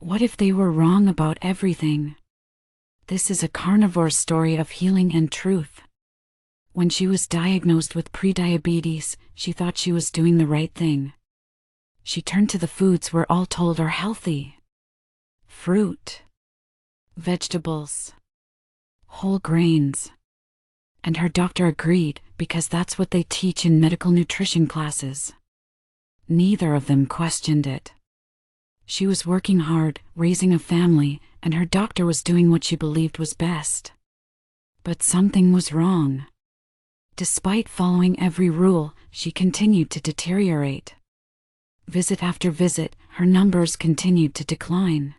What if they were wrong about everything? This is a carnivore story of healing and truth. When she was diagnosed with prediabetes, she thought she was doing the right thing. She turned to the foods we're all told are healthy: fruit, vegetables, whole grains. And her doctor agreed, because that's what they teach in medical nutrition classes. Neither of them questioned it. She was working hard, raising a family, and her doctor was doing what she believed was best. But something was wrong. Despite following every rule, she continued to deteriorate. Visit after visit, her numbers continued to decline.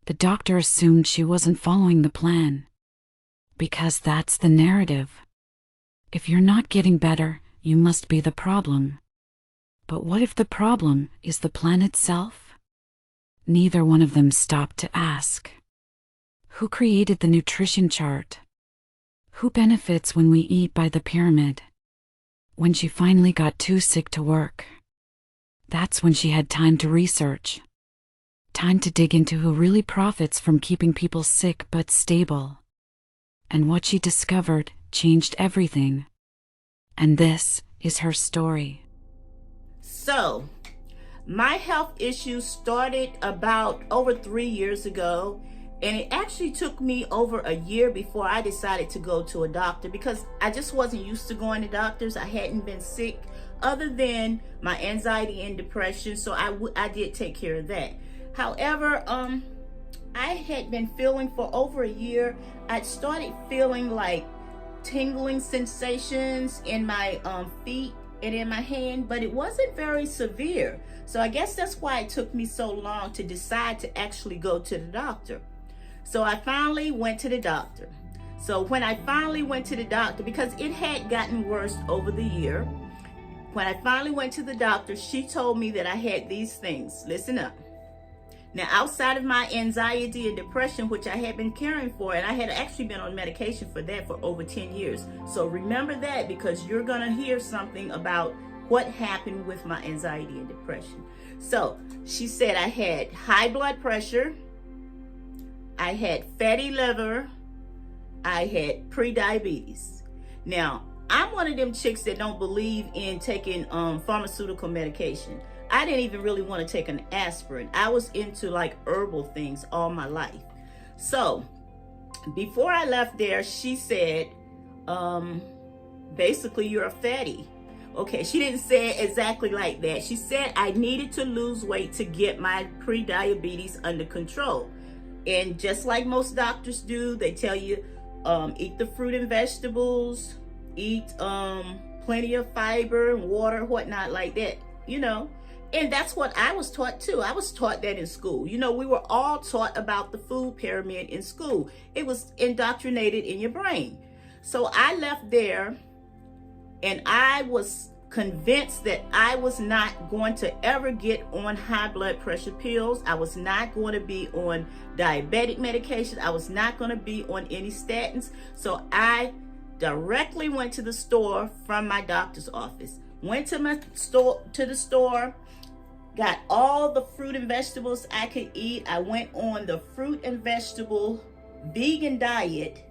The doctor assumed she wasn't following the plan. Because that's the narrative. If you're not getting better, you must be the problem. But what if the problem is the plan itself? Neither one of them stopped to ask. Who created the nutrition chart? Who benefits when we eat by the pyramid? When she finally got too sick to work, that's when she had time to research. Time to dig into who really profits from keeping people sick but stable. And what she discovered changed everything. And this is her story. So, my health issues started about over 3 years ago, and it actually took me over a year before I decided to go to a doctor, because I just wasn't used to going to doctors. I hadn't been sick other than my anxiety and depression, so I did take care of that. However, I had been feeling for over a year. I'd started feeling like tingling sensations in my feet and in my hand, but it wasn't very severe. So I guess that's why it took me so long to decide to actually go to the doctor. So I finally went to the doctor. So when I finally went to the doctor, because it had gotten worse over the year, when I finally went to the doctor, she told me that I had these things. Listen up. Now, outside of my anxiety and depression, which I had been caring for, and I had actually been on medication for that for over 10 years. So remember that, because you're going to hear something about what happened with my anxiety and depression. So she said I had high blood pressure, I had fatty liver, I had prediabetes. Now, I'm one of them chicks that don't believe in taking pharmaceutical medication. I didn't even really want to take an aspirin. I was into like herbal things all my life. So before I left there, she said, basically, you're a fatty. Okay, she didn't say it exactly like that. She said I needed to lose weight to get my pre-diabetes under control. And just like most doctors do, they tell you, eat the fruit and vegetables, eat plenty of fiber and water, whatnot like that, you know. And that's what I was taught too. I was taught that in school. You know, we were all taught about the food pyramid in school. It was indoctrinated in your brain. So I left there, and I was convinced that I was not going to ever get on high blood pressure pills. I was not going to be on diabetic medication. I was not going to be on any statins. So I directly went to the store from my doctor's office. Went to the store, got all the fruit and vegetables I could eat. I went on the fruit and vegetable vegan diet,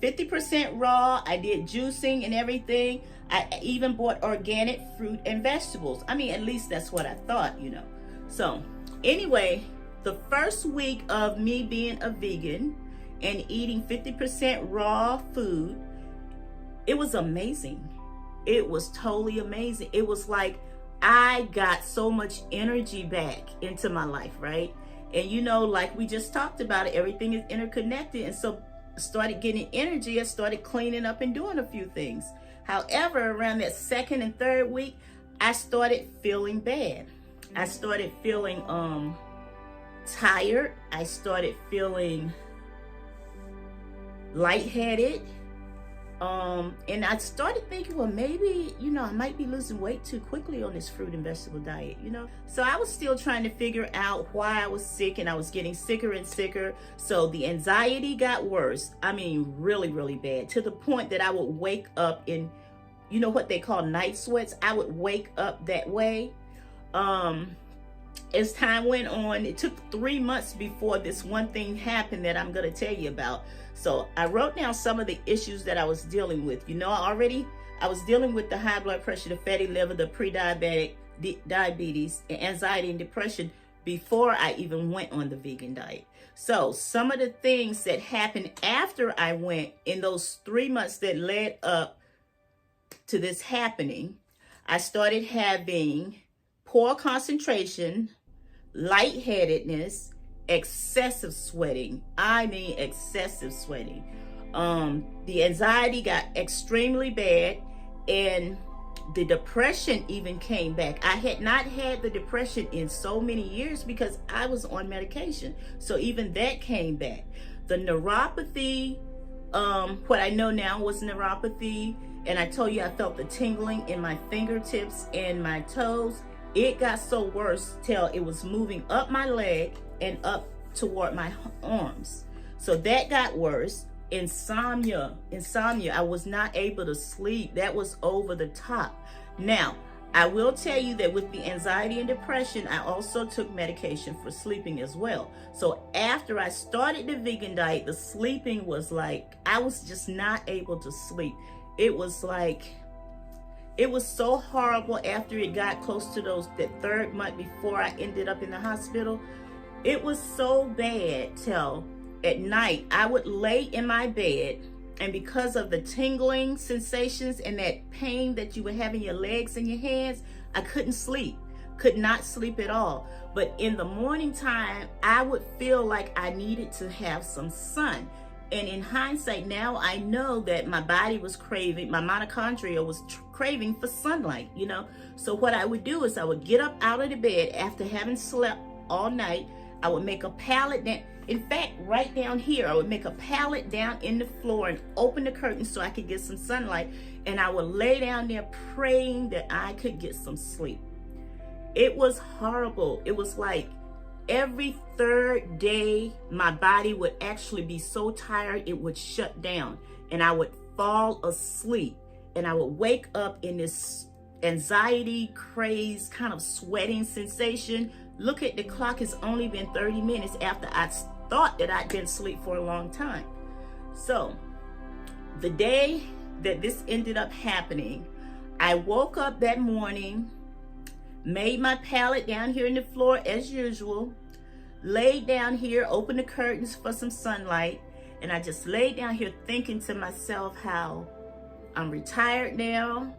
50% raw. I did juicing and everything. I even bought organic fruit and vegetables. I mean, at least that's what I thought, you know. So anyway, the first week of me being a vegan and eating 50% raw food, it was amazing. It was totally amazing. It was like I got so much energy back into my life, right? And you know, like we just talked about it, everything is interconnected. And so I started getting energy. I started cleaning up and doing a few things. However, around that second and third week, I started feeling bad. I started feeling tired. I started feeling lightheaded. And I started thinking, well, maybe, you know, I might be losing weight too quickly on this fruit and vegetable diet, you know? So I was still trying to figure out why I was sick, and I was getting sicker and sicker. So the anxiety got worse. I mean, really, really bad, to the point that I would wake up in, you know what they call night sweats? I would wake up that way. as time went on, it took 3 months before this one thing happened that I'm going to tell you about. So I wrote down some of the issues that I was dealing with. You know, I was dealing with the high blood pressure, the fatty liver, the pre-diabetic, diabetes, and anxiety and depression before I even went on the vegan diet. So some of the things that happened after I went in those 3 months that led up to this happening, I started having poor concentration, lightheadedness, excessive sweating. I mean excessive sweating. The anxiety got extremely bad, and the depression even came back. I had not had the depression in so many years because I was on medication. So even that came back. The neuropathy, what I know now was neuropathy, and I told you I felt the tingling in my fingertips and my toes. It got so worse till it was moving up my leg and up toward my arms. So that got worse. Insomnia. I was not able to sleep. That was over the top. Now, I will tell you that with the anxiety and depression, I also took medication for sleeping as well. So after I started the vegan diet, the sleeping was like, I was just not able to sleep. It was so horrible after it got close to that 3rd month before I ended up in the hospital. It was so bad till at night I would lay in my bed, and because of the tingling sensations and that pain that you would have in your legs and your hands, I couldn't sleep, could not sleep at all. But in the morning time, I would feel like I needed to have some sun. And in hindsight, now I know that my body was craving, my mitochondria was craving for sunlight, you know. So what I would do is I would get up out of the bed after having slept all night. I would make a pallet that, in fact, right down here, I would make a pallet down in the floor and open the curtains so I could get some sunlight. And I would lay down there praying that I could get some sleep. It was horrible. It was like every 3rd day, my body would actually be so tired, it would shut down. And I would fall asleep. And I would wake up in this anxiety, craze, kind of sweating sensation. Look at the clock, it's only been 30 minutes after I thought that I'd been asleep for a long time. So the day that this ended up happening, I woke up that morning, made my pallet down here in the floor as usual, laid down here, opened the curtains for some sunlight, and I just laid down here thinking to myself how I'm retired now.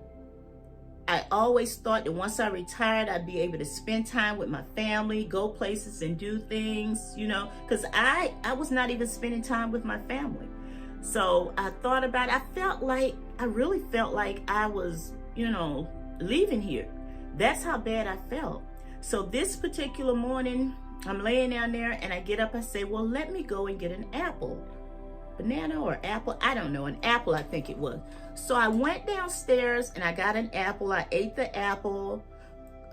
I always thought that once I retired, I'd be able to spend time with my family, go places and do things, you know, because I was not even spending time with my family. So I thought about it. I really felt like I was, you know, leaving here. That's how bad I felt. So this particular morning, I'm laying down there and I get up, I say, well, let me go and get an apple. Banana or apple, I don't know, an apple I think it was. So I went downstairs and I got an apple. I ate the apple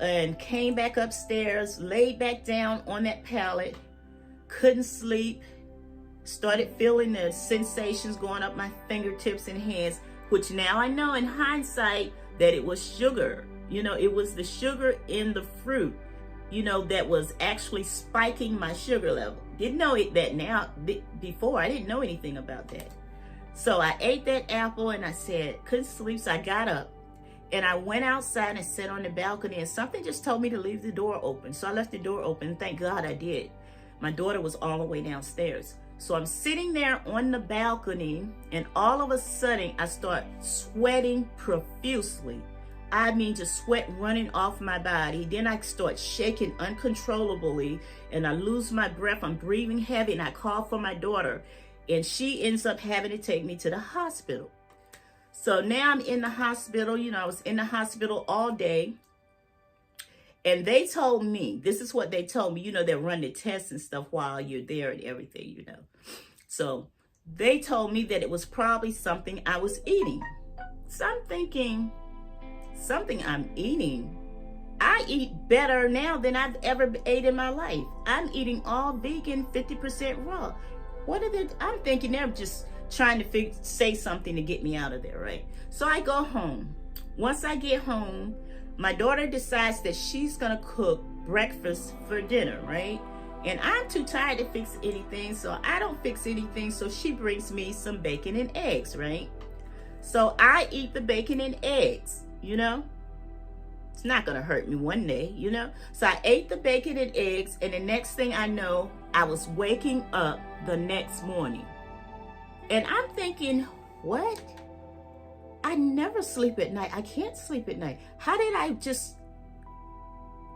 and came back upstairs, laid back down on that pallet, couldn't sleep, started feeling the sensations going up my fingertips and hands, which now I know in hindsight that it was sugar. You know, it was the sugar in the fruit, you know, that was actually spiking my sugar level. Didn't know it that now. Before, I didn't know anything about that. So I ate that apple and I said, couldn't sleep, so I got up and I went outside and sat on the balcony, and something just told me to leave the door open. So I left the door open. Thank God I did. My daughter was all the way downstairs. So I'm sitting there on the balcony, and all of a sudden I start sweating profusely. I mean, just sweat running off my body. Then I start shaking uncontrollably and I lose my breath. I'm breathing heavy and I call for my daughter, and she ends up having to take me to the hospital. So now I'm in the hospital. You know, I was in the hospital all day, and they told me, this is what they told me, you know, they run the tests and stuff while you're there and everything, you know. So they told me that it was probably something I was eating. So I'm thinking, something I'm eating? I eat better now than I've ever ate in my life. I'm eating all vegan, 50% raw. What are they? I'm thinking they're just trying to say something to get me out of there, right? So I go home. Once I get home, my daughter decides that she's gonna cook breakfast for dinner, right? And I'm too tired to fix anything, so I don't fix anything. So she brings me some bacon and eggs, right? So I eat the bacon and eggs, It's not gonna hurt me one day, So I ate the bacon and eggs, and the next thing I know, I was waking up the next morning. And I'm thinking, what? I never sleep at night. I can't sleep at night. How did I just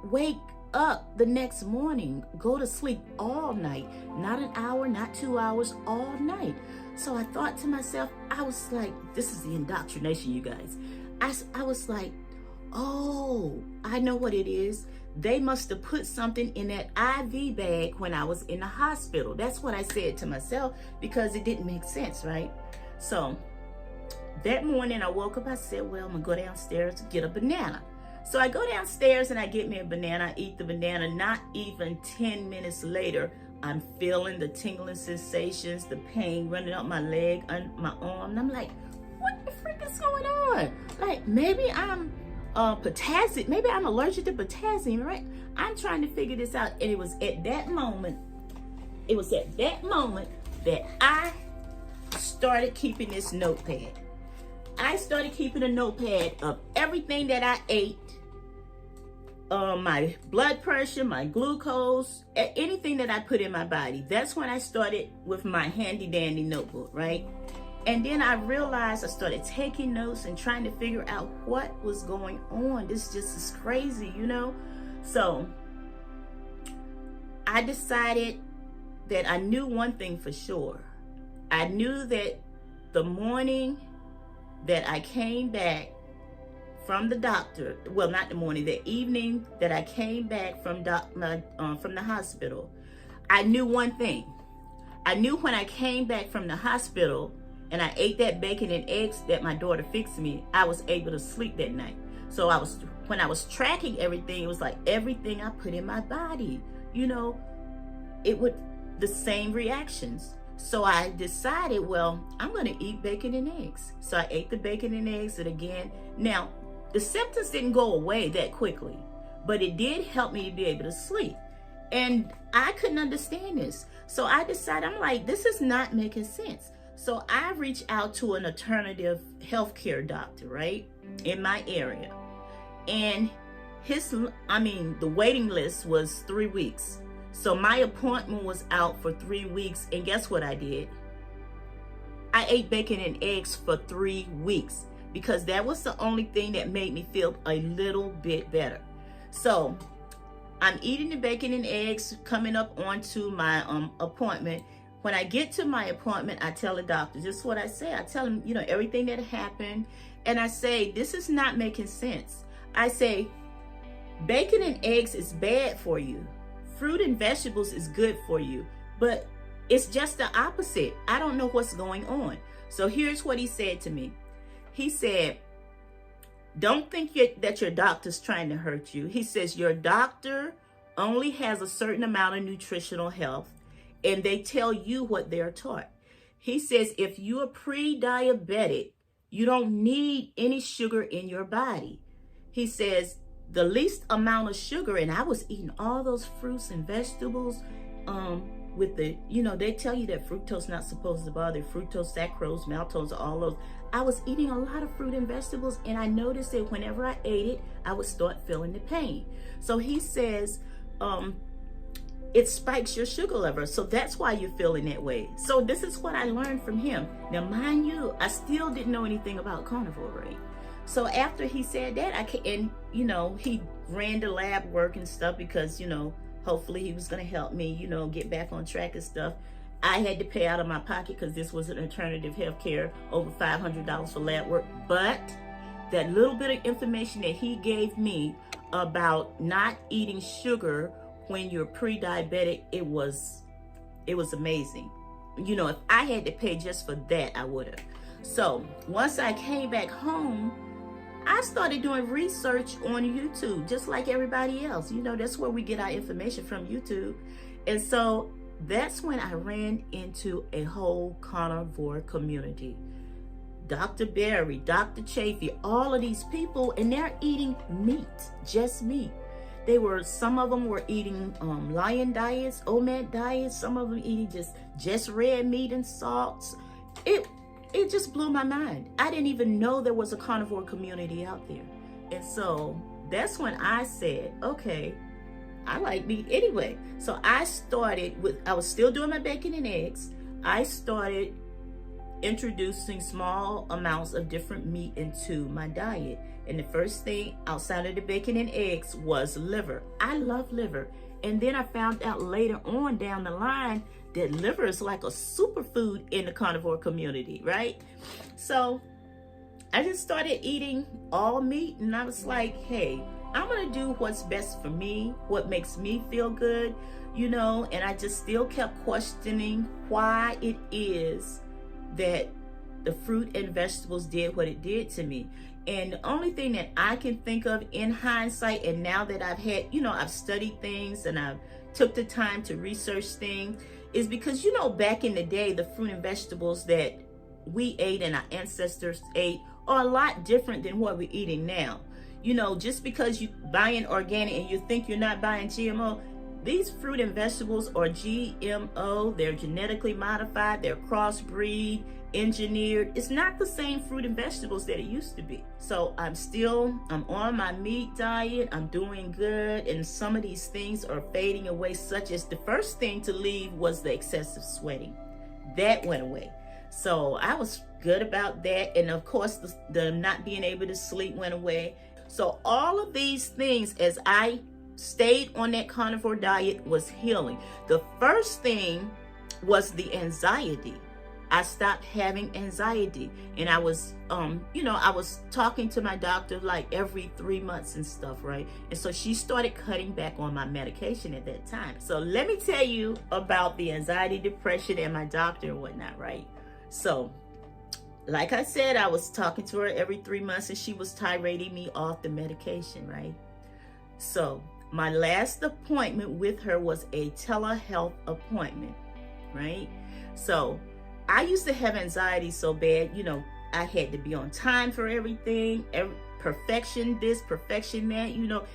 wake up the next morning, go to sleep all night? Not an hour, not 2 hours, all night. So I thought to myself, I was like, this is the indoctrination, you guys. I was like, oh, I know what it is. They must have put something in that IV bag when I was in the hospital. That's what I said to myself, because it didn't make sense, right? So that morning I woke up, I said, well, I'm gonna go downstairs to get a banana. So I go downstairs and I get me a banana, I eat the banana. Not even 10 minutes later, I'm feeling the tingling sensations, the pain running up my leg, my arm. And I'm like, what the frick is going on? Like, maybe I'm potassium, maybe I'm allergic to potassium, right? I'm trying to figure this out. And it was at that moment that I started keeping this notepad. I started keeping a notepad of everything that I ate, my blood pressure, my glucose, anything that I put in my body. That's when I started with my handy dandy notebook, right? And then I realized I started taking notes and trying to figure out what was going on. This just is crazy, So I decided that I knew one thing for sure. I knew that the morning that I came back from the doctor, well, not the morning, the evening that I came back from the hospital, I knew one thing. I knew when I came back from the hospital and I ate that bacon and eggs that my daughter fixed me, I was able to sleep that night. So when I was tracking everything, it was like everything I put in my body, it would, the same reactions. So I decided, well, I'm going to eat bacon and eggs. So I ate the bacon and eggs, and again, now the symptoms didn't go away that quickly, but it did help me to be able to sleep. And I couldn't understand this. So I decided, I'm like, this is not making sense. So I reached out to an alternative healthcare doctor, right, in my area. And the waiting list was 3 weeks. So my appointment was out for 3 weeks. And guess what I did? I ate bacon and eggs for 3 weeks because that was the only thing that made me feel a little bit better. So I'm eating the bacon and eggs, coming up onto my appointment. When I get to my appointment, I tell the doctor, this is what I say. I tell him, everything that happened. And I say, this is not making sense. I say, bacon and eggs is bad for you. Fruit and vegetables is good for you. But it's just the opposite. I don't know what's going on. So here's what he said to me. He said, don't think that your doctor's trying to hurt you. He says, your doctor only has a certain amount of nutritional health, and they tell you what they're taught. He says, if you're pre-diabetic, you don't need any sugar in your body. He says, the least amount of sugar, and I was eating all those fruits and vegetables, with the, they tell you that fructose not supposed to bother, fructose, saccharose, maltose, all those. I was eating a lot of fruit and vegetables, and I noticed that whenever I ate it, I would start feeling the pain. So he says, it spikes your sugar level. So that's why you're feeling that way. So this is what I learned from him. Now, mind you, I still didn't know anything about carnivore, right? So after he said that, he ran the lab work and stuff because, hopefully he was going to help me, get back on track and stuff. I had to pay out of my pocket because this was an alternative healthcare, over $500 for lab work. But that little bit of information that he gave me about not eating sugar when you're pre-diabetic, it was amazing. If I had to pay just for that, I would have. So once I came back home, I started doing research on YouTube, just like everybody else. That's where we get our information from, YouTube. And so that's when I ran into a whole carnivore community. Dr. Berry, Dr. Chafee, all of these people, and they're eating meat, just meat. Some of them were eating lion diets, OMAD diets. Some of them eating just red meat and salts. It just blew my mind. I didn't even know there was a carnivore community out there. And so that's when I said, okay, I like meat anyway. So I was still doing my bacon and eggs. I started introducing small amounts of different meat into my diet. And the first thing outside of the bacon and eggs was liver. I love liver. And then I found out later on down the line that liver is like a superfood in the carnivore community, right? So I just started eating all meat, and I was like, hey, I'm gonna do what's best for me, what makes me feel good, and I just still kept questioning why it is that the fruit and vegetables did what it did to me. And the only thing that I can think of in hindsight, and now that I've had, I've studied things and I've took the time to research things, is because, back in the day, the fruit and vegetables that we ate and our ancestors ate are a lot different than what we're eating now. Just because you buying organic and you think you're not buying GMO, these fruit and vegetables are GMO, they're genetically modified, they're crossbreed, engineered. It's not the same fruit and vegetables that it used to be. So I'm on my meat diet, I'm doing good, and some of these things are fading away, such as the first thing to leave was the excessive sweating. That went away. So I was good about that. And of course, the not being able to sleep went away. So all of these things, as I stayed on that carnivore diet, was healing. The first thing was the anxiety. I stopped having anxiety, and I was, I was talking to my doctor like every 3 months and stuff, right? And so she started cutting back on my medication at that time. So let me tell you about the anxiety, depression, and my doctor and whatnot, right? So, like I said, I was talking to her every 3 months, and she was tirading me off the medication, right? So my last appointment with her was a telehealth appointment, right? So I used to have anxiety so bad, I had to be on time for everything, perfection this, perfection that,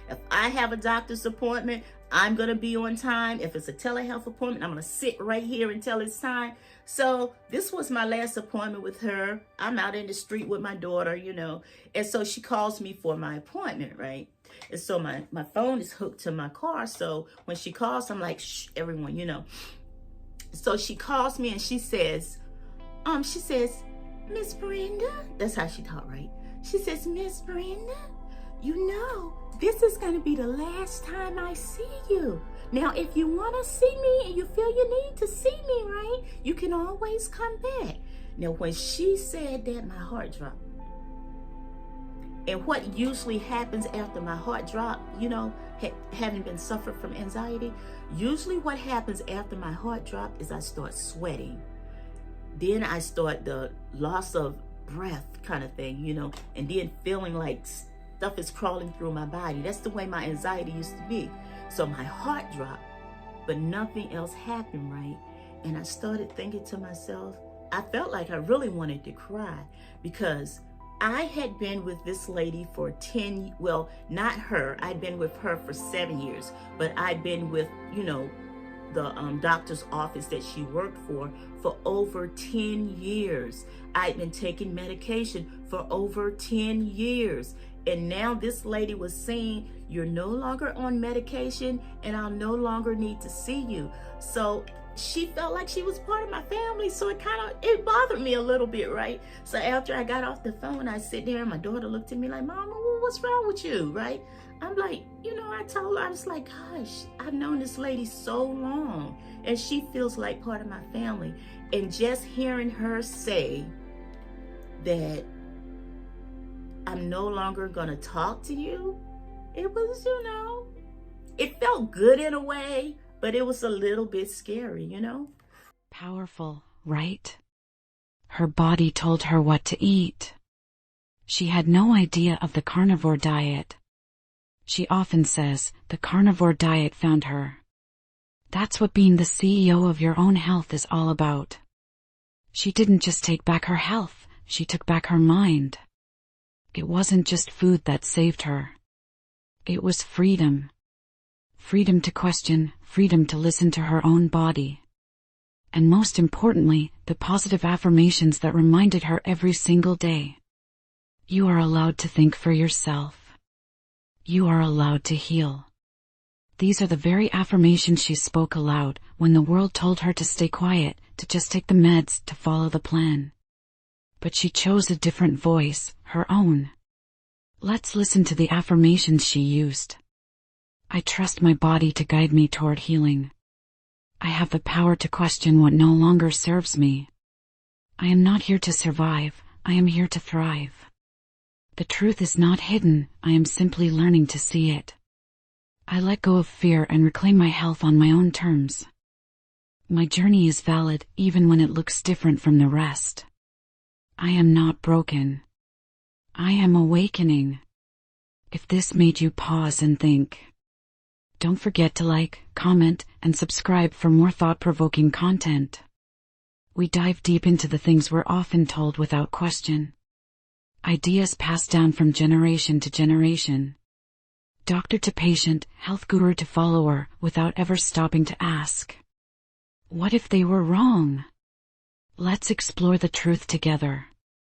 if I have a doctor's appointment, I'm going to be on time. If it's a telehealth appointment, I'm going to sit right here until it's time. So this was my last appointment with her. I'm out in the street with my daughter, and so she calls me for my appointment, right? And so my phone is hooked to my car. So when she calls, I'm like, shh, everyone, So she calls me and she says, Miss Brenda, that's how she talked, right? She says, Miss Brenda, this is going to be the last time I see you. Now, if you want to see me and you feel you need to see me, right, you can always come back. Now, when she said that, my heart dropped. And what usually happens after my heart drop, having been suffered from anxiety, usually what happens after my heart drop is I start sweating. Then I start the loss of breath kind of thing, and then feeling like stuff is crawling through my body. That's the way my anxiety used to be. So my heart dropped, but nothing else happened, right? And I started thinking to myself, I felt like I really wanted to cry, because I had been with this lady for not her, I'd been with her for 7 years, but I'd been with, the doctor's office that she worked for over 10 years. I'd been taking medication for over 10 years. And now this lady was saying, you're no longer on medication and I'll no longer need to see you. So she felt like she was part of my family. So it bothered me a little bit, right? So after I got off the phone, I sit there and my daughter looked at me like, Mama, what's wrong with you, right? I'm like, I told her, I was like, gosh, I've known this lady so long and she feels like part of my family. And just hearing her say that I'm no longer going to talk to you, it was, it felt good in a way, but it was a little bit scary, Powerful, right? Her body told her what to eat. She had no idea of the carnivore diet. She often says, the carnivore diet found her. That's what being the CEO of your own health is all about. She didn't just take back her health, she took back her mind. It wasn't just food that saved her. It was freedom. freedom to question, freedom to listen to her own body. And most importantly, the positive affirmations that reminded her every single day. You are allowed to think for yourself. You are allowed to heal. These are the very affirmations she spoke aloud when the world told her to stay quiet, to just take the meds, to follow the plan. But she chose a different voice, her own. Let's listen to the affirmations she used. I trust my body to guide me toward healing. I have the power to question what no longer serves me. I am not here to survive, I am here to thrive. The truth is not hidden, I am simply learning to see it. I let go of fear and reclaim my health on my own terms. My journey is valid, even when it looks different from the rest. I am not broken. I am awakening. If this made you pause and think, don't forget to like, comment, and subscribe for more thought-provoking content. We dive deep into the things we're often told without question. Ideas passed down from generation to generation. Doctor to patient, health guru to follower, without ever stopping to ask, what if they were wrong? Let's explore the truth together.